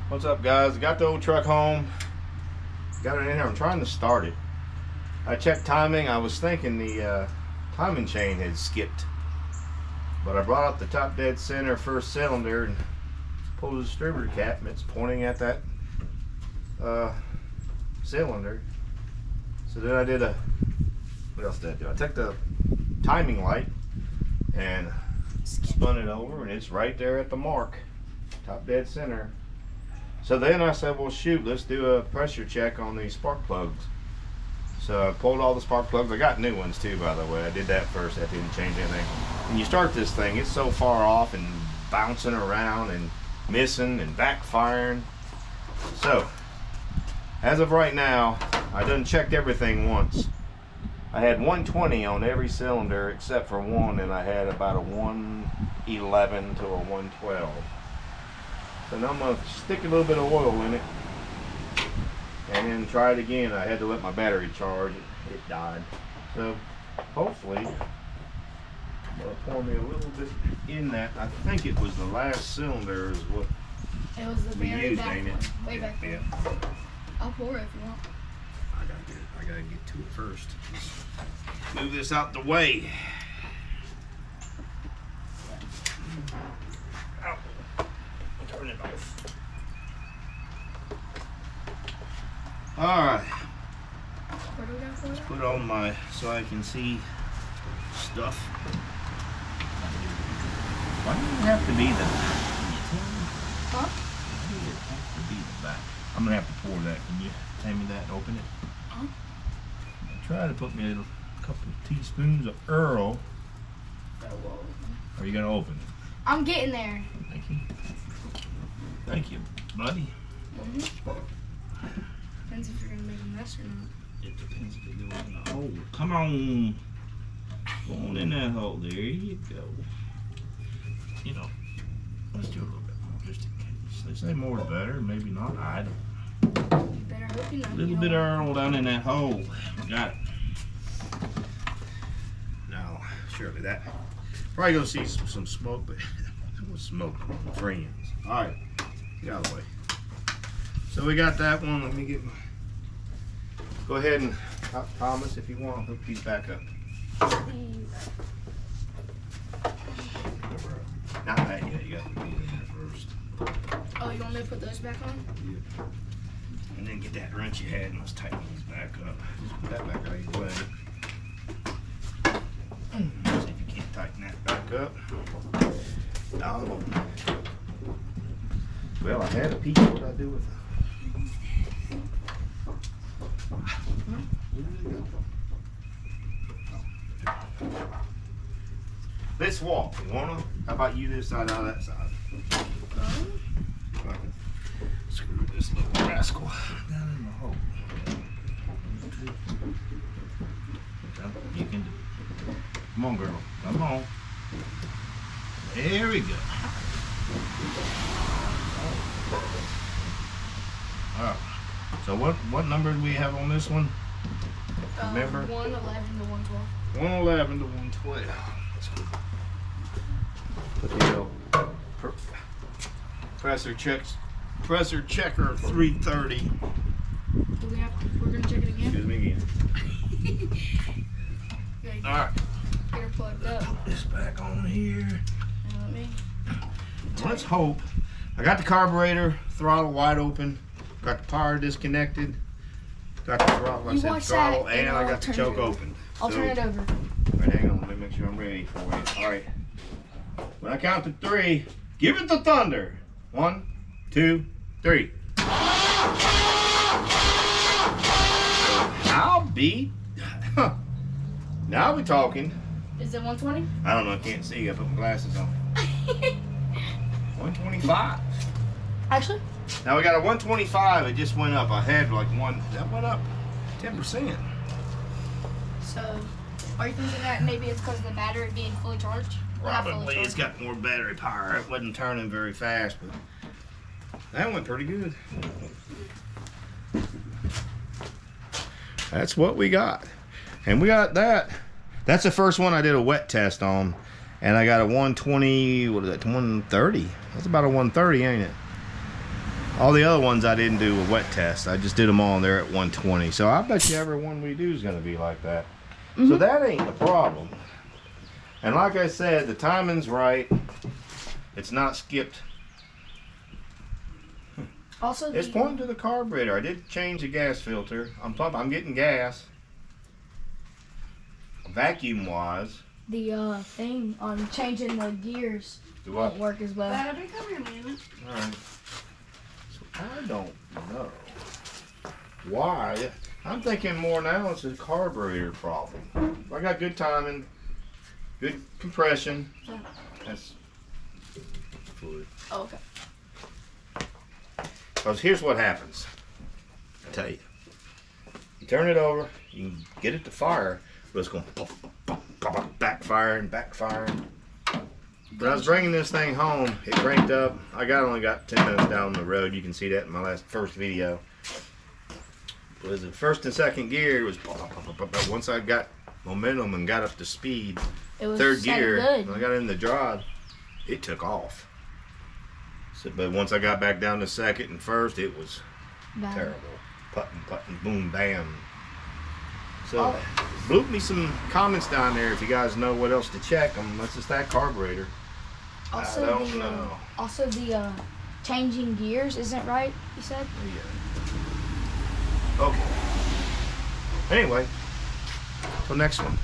What's up, guys? Got the old truck home. Got it in here. I'm trying to start it. I checked timing. I was thinking the timing chain had skipped, but I brought up the top dead center first cylinder and pulled the distributor cap, and it's pointing at that cylinder. So then I did what else did I do? I took the timing light and spun it over, and it's right there at the mark, top dead center. So then I said, well, shoot, let's do a pressure check on these spark plugs. So I pulled all the spark plugs. I got new ones too, by the way. I did that first. That didn't change anything. When you start this thing, it's so far off and bouncing around and missing and backfiring. So as of right now, I done checked everything once. I had 120 on every cylinder except for one, and I had about a 111 to a 112. So now I'm going to stick a little bit of oil in it and then try it again. I had to let my battery charge. It died. So hopefully, I'm going to pour me a little bit in that. I think it was the last cylinder is what it was the we very used, back ain't it? one. Way back Yeah. one. I'll pour it if you want. I gotta get to it first. Move this out the way. Ow. Turn it off. Alright. Where do we go for it? Put on my, so I can see stuff. Why do you have to be the back? Huh? Why do it have to be the back? I'm gonna have to pour that. Can you hand me that and open it? Huh? Try to put me a couple of teaspoons of Earl. Are you gonna open it? I'm getting there. Thank you. Thank you, buddy. Depends if you're gonna make a mess or not. It depends if it goes in the hole. Come on. Go on in that hole. There you go. You know, let's do a little bit more just in case. They say more is better, maybe not. I don't. You better hope you know. A little bit of Earl down in that hole. Got it. No, surely that. Probably gonna see some smoke, but what's smoke on the friends? All right, get out of the way. So we got that one. Let me get my. Go ahead and Thomas, if you want, hook these back up. Not that yet. You got to put it in there first. Oh, you want me to put those back on? Yeah. And then get that wrench you had and let's tighten these back up. Just put that back out of your way. See if you can't tighten that back up. Oh. Well, I had a piece. What did I do with it? Let's walk. You wanna? How about you this side, out of that side? If I can screw this little rascal down in the hole. You can do it. Come on, girl. Come on. There we go. All right. So what number do we have on this one? Remember? 111 to 112. 111 to 112. That's good. Put the old pressure checker 330. Do we have? We're gonna check it again. Excuse me again. All right. Get her plugged up. Put this back on here. And let me. Let's hope. I got the carburetor throttle wide open. Got the power disconnected. Got the throttle. I said throttle, and I got the choke open. I'll turn it over. All right, hang on. Let me make sure I'm ready for it. All right. When I count to 3, give it the thunder. 1, 2, 3. I'll be. Now we're talking. Is it 120? I don't know. I can't see. I put my glasses on. 125. Actually? Now we got a 125. It just went up. I had like one. That went up 10%. So, are you thinking that maybe it's because of the battery being fully charged? Probably. It's got more battery power. It wasn't turning very fast, but that went pretty good. That's what we got. And we got that. That's the first one I did a wet test on. And I got a 120, what is that, 130? That's about a 130, ain't it? All the other ones I didn't do a wet test. I just did them all and they're at 120. So I bet you every one we do is going to be like that. So that ain't the problem. And like I said, the timing's right. It's not skipped. Also, It's pointing to the carburetor. I did change the gas filter. I'm getting gas. Vacuum wise. the thing on changing the gears Do what? won't work as well. That'll be coming in a minute. Alright. So I don't know why. I'm thinking more now it's a carburetor problem. I got good timing, good compression. That's fluid. Oh, okay. Because here's what happens. I tell you. You turn it over, you can get it to fire, but it's going backfiring. When I was bringing this thing home, it cranked up. I only got 10 minutes down the road. You can see that in my first video. It was the first and second gear. It was once I got momentum and got up to speed, It was third gear, good. when I got in the drive, it took off. So, but once I got back down to second and first, it was Bad. terrible. Putting, boom, bam. So, bloop me some comments down there if you guys know what else to check. Unless it's that carburetor. Also, I don't know. Also, the changing gears isn't right. You said. Yeah. Okay. Anyway, till next one.